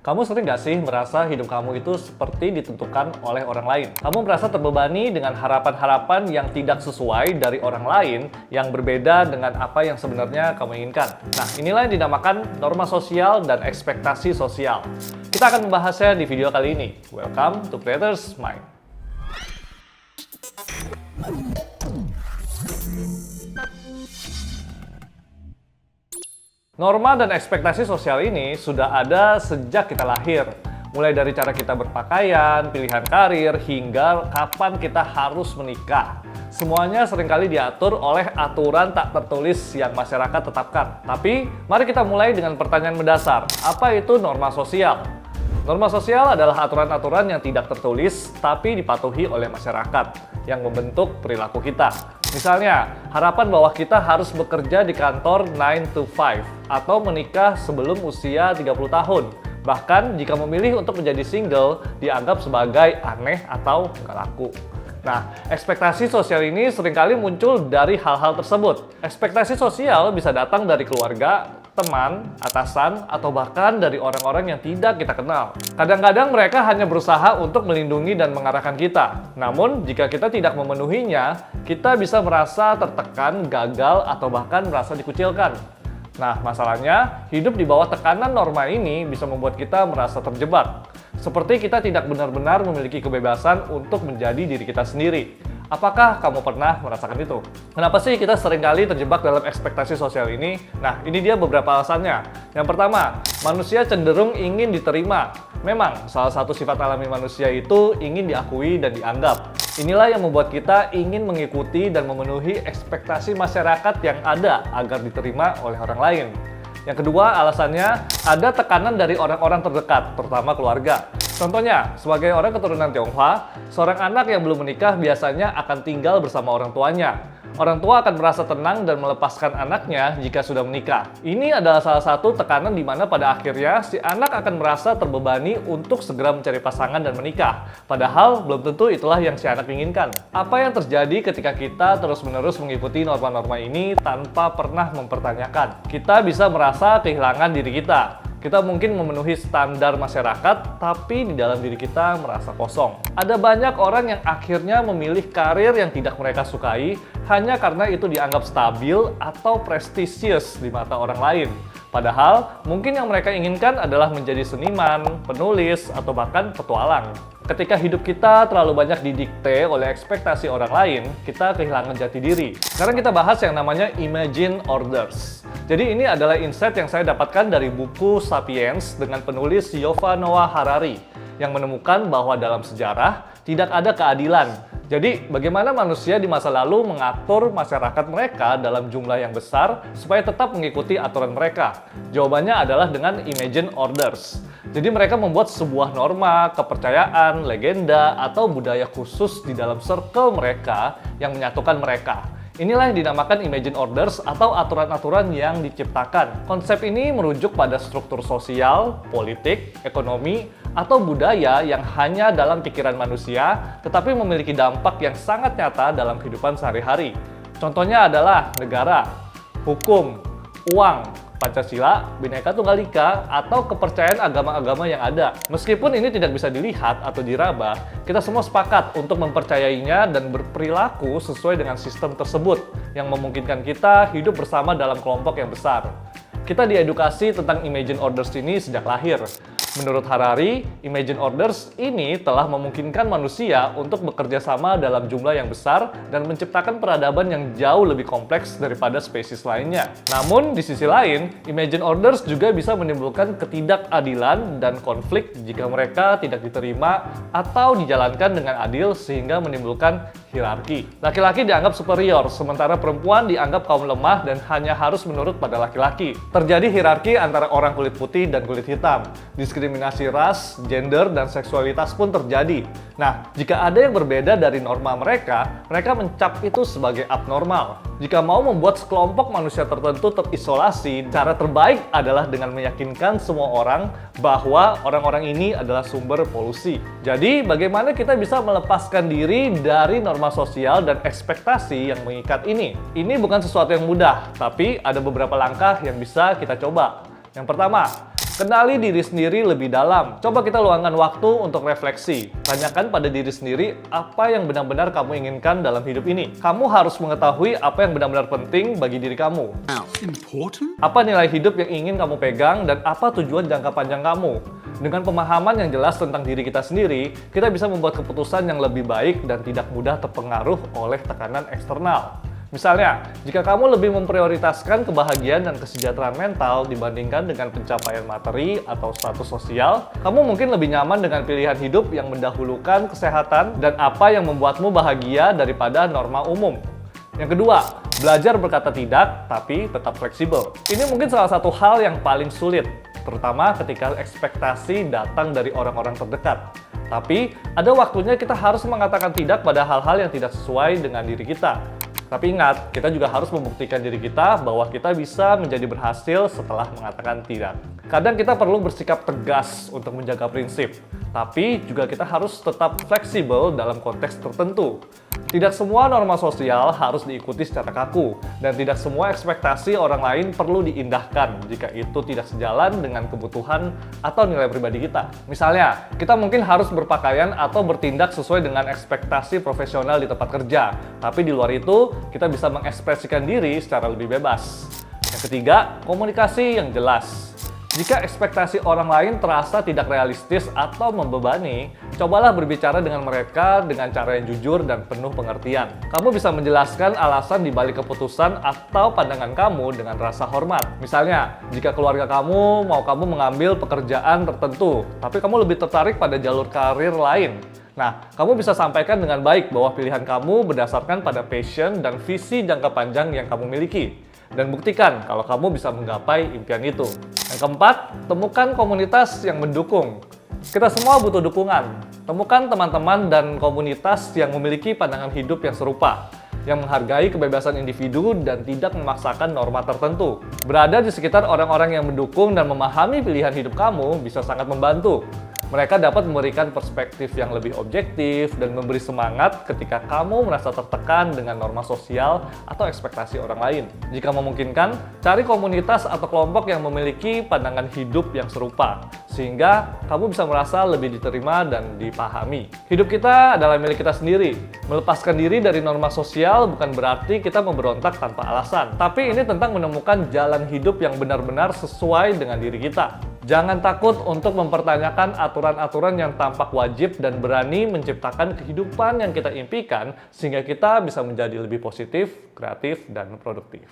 Kamu sering gak sih merasa hidup kamu itu seperti ditentukan oleh orang lain? Kamu merasa terbebani dengan harapan-harapan yang tidak sesuai dari orang lain yang berbeda dengan apa yang sebenarnya kamu inginkan. Nah, inilah yang dinamakan norma sosial dan ekspektasi sosial. Kita akan membahasnya di video kali ini. Welcome to Creators Mind. Norma dan ekspektasi sosial ini sudah ada sejak kita lahir. Mulai dari cara kita berpakaian, pilihan karir, hingga kapan kita harus menikah. Semuanya seringkali diatur oleh aturan tak tertulis yang masyarakat tetapkan. Tapi, mari kita mulai dengan pertanyaan mendasar. Apa itu norma sosial? Norma sosial adalah aturan-aturan yang tidak tertulis, tapi dipatuhi oleh masyarakat yang membentuk perilaku kita. Misalnya, harapan bahwa kita harus bekerja di kantor 9 to 5 atau menikah sebelum usia 30 tahun. Bahkan jika memilih untuk menjadi single, dianggap sebagai aneh atau nggak laku. Nah, ekspektasi sosial ini seringkali muncul dari hal-hal tersebut. Ekspektasi sosial bisa datang dari keluarga, teman, atasan, atau bahkan dari orang-orang yang tidak kita kenal. Kadang-kadang mereka hanya berusaha untuk melindungi dan mengarahkan kita. Namun, jika kita tidak memenuhinya, kita bisa merasa tertekan, gagal, atau bahkan merasa dikucilkan. Nah, masalahnya, hidup di bawah tekanan norma ini bisa membuat kita merasa terjebak. Seperti kita tidak benar-benar memiliki kebebasan untuk menjadi diri kita sendiri. Apakah kamu pernah merasakan itu? Kenapa sih kita seringkali terjebak dalam ekspektasi sosial ini? Nah, ini dia beberapa alasannya. Yang pertama, manusia cenderung ingin diterima. Memang, salah satu sifat alami manusia itu ingin diakui dan dianggap. Inilah yang membuat kita ingin mengikuti dan memenuhi ekspektasi masyarakat yang ada agar diterima oleh orang lain. Yang kedua, alasannya ada tekanan dari orang-orang terdekat, terutama keluarga. Contohnya, sebagai orang keturunan Tionghoa, seorang anak yang belum menikah biasanya akan tinggal bersama orang tuanya. Orang tua akan merasa tenang dan melepaskan anaknya jika sudah menikah. Ini adalah salah satu tekanan di mana pada akhirnya si anak akan merasa terbebani untuk segera mencari pasangan dan menikah. Padahal belum tentu itulah yang si anak inginkan. Apa yang terjadi ketika kita terus-menerus mengikuti norma-norma ini tanpa pernah mempertanyakan? Kita bisa merasa kehilangan diri kita. Kita mungkin memenuhi standar masyarakat, tapi di dalam diri kita merasa kosong. Ada banyak orang yang akhirnya memilih karir yang tidak mereka sukai hanya karena itu dianggap stabil atau prestisius di mata orang lain. Padahal, mungkin yang mereka inginkan adalah menjadi seniman, penulis, atau bahkan petualang. Ketika hidup kita terlalu banyak didikte oleh ekspektasi orang lain, kita kehilangan jati diri. Sekarang kita bahas yang namanya Imagine Orders. Jadi ini adalah insight yang saya dapatkan dari buku Sapiens dengan penulis Yuval Noah Harari yang menemukan bahwa dalam sejarah tidak ada keadilan. Jadi bagaimana manusia di masa lalu mengatur masyarakat mereka dalam jumlah yang besar supaya tetap mengikuti aturan mereka? Jawabannya adalah dengan Imagine Orders. Jadi mereka membuat sebuah norma, kepercayaan, legenda, atau budaya khusus di dalam circle mereka yang menyatukan mereka. Inilah yang dinamakan Imagine Orders atau aturan-aturan yang diciptakan. Konsep ini merujuk pada struktur sosial, politik, ekonomi, atau budaya yang hanya dalam pikiran manusia, tetapi memiliki dampak yang sangat nyata dalam kehidupan sehari-hari. Contohnya adalah negara, hukum, uang, Pancasila, Bhinneka Tunggal Ika, atau kepercayaan agama-agama yang ada. Meskipun ini tidak bisa dilihat atau diraba, kita semua sepakat untuk mempercayainya dan berperilaku sesuai dengan sistem tersebut yang memungkinkan kita hidup bersama dalam kelompok yang besar. Kita diedukasi tentang Imagine Orders ini sejak lahir. Menurut Harari, Imagine Orders ini telah memungkinkan manusia untuk bekerja sama dalam jumlah yang besar dan menciptakan peradaban yang jauh lebih kompleks daripada spesies lainnya. Namun, di sisi lain, Imagine Orders juga bisa menimbulkan ketidakadilan dan konflik jika mereka tidak diterima atau dijalankan dengan adil sehingga menimbulkan hierarki. Laki-laki dianggap superior, sementara perempuan dianggap kaum lemah dan hanya harus menurut pada laki-laki. Terjadi hierarki antara orang kulit putih dan kulit hitam. Diskriminasi ras, gender, dan seksualitas pun terjadi. Nah, jika ada yang berbeda dari norma mereka mencap itu sebagai abnormal. Jika mau membuat sekelompok manusia tertentu terisolasi, cara terbaik adalah dengan meyakinkan semua orang bahwa orang-orang ini adalah sumber polusi. Jadi, bagaimana kita bisa melepaskan diri dari norma sosial dan ekspektasi yang mengikat ini? Ini bukan sesuatu yang mudah, tapi ada beberapa langkah yang bisa kita coba. Yang pertama, Kenali diri sendiri lebih dalam. Coba kita luangkan waktu untuk refleksi. Tanyakan pada diri sendiri apa yang benar-benar kamu inginkan dalam hidup ini. Kamu harus mengetahui apa yang benar-benar penting bagi diri kamu. Apa nilai hidup yang ingin kamu pegang dan apa tujuan jangka panjang kamu. Dengan pemahaman yang jelas tentang diri kita sendiri, kita bisa membuat keputusan yang lebih baik dan tidak mudah terpengaruh oleh tekanan eksternal. Misalnya, jika kamu lebih memprioritaskan kebahagiaan dan kesejahteraan mental dibandingkan dengan pencapaian materi atau status sosial, kamu mungkin lebih nyaman dengan pilihan hidup yang mendahulukan kesehatan dan apa yang membuatmu bahagia daripada norma umum. Yang kedua, belajar berkata tidak, tapi tetap fleksibel. Ini mungkin salah satu hal yang paling sulit, terutama ketika ekspektasi datang dari orang-orang terdekat. Tapi, ada waktunya kita harus mengatakan tidak pada hal-hal yang tidak sesuai dengan diri kita. Tapi ingat, kita juga harus membuktikan diri kita bahwa kita bisa menjadi berhasil setelah mengatakan tidak. Kadang kita perlu bersikap tegas untuk menjaga prinsip, tapi juga kita harus tetap fleksibel dalam konteks tertentu. Tidak semua norma sosial harus diikuti secara kaku, dan tidak semua ekspektasi orang lain perlu diindahkan jika itu tidak sejalan dengan kebutuhan atau nilai pribadi kita. Misalnya, kita mungkin harus berpakaian atau bertindak sesuai dengan ekspektasi profesional di tempat kerja, tapi di luar itu, kita bisa mengekspresikan diri secara lebih bebas. Yang ketiga, komunikasi yang jelas. Jika ekspektasi orang lain terasa tidak realistis atau membebani, cobalah berbicara dengan mereka dengan cara yang jujur dan penuh pengertian. Kamu bisa menjelaskan alasan di balik keputusan atau pandangan kamu dengan rasa hormat. Misalnya, jika keluarga kamu mau kamu mengambil pekerjaan tertentu, tapi kamu lebih tertarik pada jalur karir lain. Nah, kamu bisa sampaikan dengan baik bahwa pilihan kamu berdasarkan pada passion dan visi jangka panjang yang kamu miliki. Dan buktikan kalau kamu bisa menggapai impian itu. Yang keempat, temukan komunitas yang mendukung. Kita semua butuh dukungan. Temukan teman-teman dan komunitas yang memiliki pandangan hidup yang serupa, yang menghargai kebebasan individu dan tidak memaksakan norma tertentu. Berada di sekitar orang-orang yang mendukung dan memahami pilihan hidup kamu bisa sangat membantu. Mereka dapat memberikan perspektif yang lebih objektif dan memberi semangat ketika kamu merasa tertekan dengan norma sosial atau ekspektasi orang lain. Jika memungkinkan, cari komunitas atau kelompok yang memiliki pandangan hidup yang serupa, sehingga kamu bisa merasa lebih diterima dan dipahami. Hidup kita adalah milik kita sendiri. Melepaskan diri dari norma sosial bukan berarti kita memberontak tanpa alasan, tapi ini tentang menemukan jalan hidup yang benar-benar sesuai dengan diri kita. Jangan takut untuk mempertanyakan aturan-aturan yang tampak wajib dan berani menciptakan kehidupan yang kita impikan sehingga kita bisa menjadi lebih positif, kreatif, dan produktif.